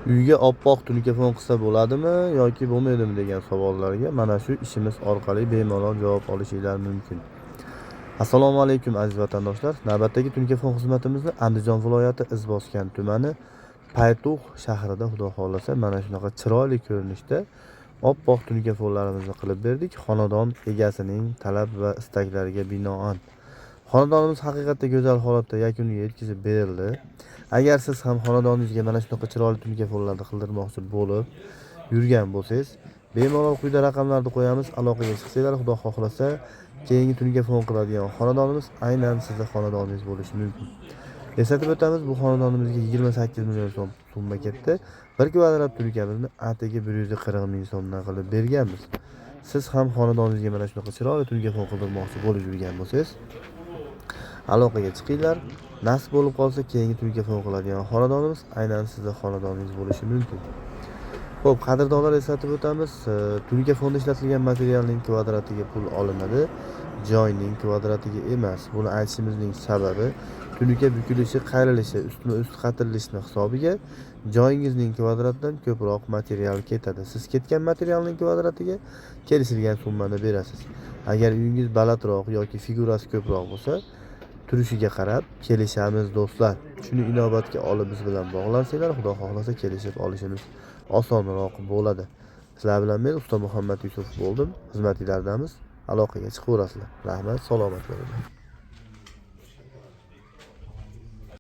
Uyga oppoq tulkafon qilsa bo'ladimi yoki bo'lmaydimi degan savollarga mana shu ishimiz orqali bemalol javob olishinglar mumkin. Assalomu alaykum aziz vatandoshlar. Navbatdagi tulkafon xizmatimizni Andijon viloyati Izboskan tumani Paytux shahrida xudo xolasa mana shunaqa chiroyli ko'rinishda oppoq tulkafonlarimizni qilib berdik. Xonadon egasining talab va istaklariga binoan. Xonadonimiz haqiqatda go'zal holatda yakuniga yetkazib berildi. Agar siz ham xonadoningizga mana shunaqa chiroyli tulkafonlarni qildirmoqchi bo'lib yurgan bo'lsangiz, bemalol quyida raqamlarni qo'yamiz, aloqaga chiqsanglar, xudo xohlasa, keyingi tulkafon qiladigan xonadonimiz aynan sizning xonadoningiz bo'lishi mumkin. Eslatib o'tamiz, bu xonadonimizga 28 million so'm summa ketdi. 1 kvadrat tulkamizni atigi 140 ming so'mdan qilib berganmiz. Siz ham xonadoningizga mana shunaqa chiroyli tulkafon qildirmoqchi bo'lib yurgan bo'lsangiz, aloqaga chiqinglar. Nasib bo'lib qolsa, keyingi tulkafon qiladigan xonadonimiz aynan sizning xonadoningiz bo'lishi mumkin. Xo'p, qadrdonlar, eslatib o'tamiz, tulkafonda ishlatilgan materialning kvadratiga pul olinadi, joyning kvadratiga emas. Buni aytishimizning sababi, tulka bukilishi, qayrilishi, ustma-ust qatirilishning hisobiga joyingizning kvadratidan ko'proq material ketadi. Siz ketgan materialning kvadratiga kelishilgan summani berasiz. Agar uyingiz balandroq yoki figurasi ko'proq bo'lsa, turishiga qarab kelishamiz do'stlar. Shuni inobatga olib biz bilan bog'lansanglar, xudo xohlasa kelishib olishimiz osonroq bo'ladi. Sizlar bilan men Usta Muhammad Yusuf bo'ldim. Xizmatinglardamiz. Aloqaga chiqaverasizlar. Rahmat, salomat bo'linglar.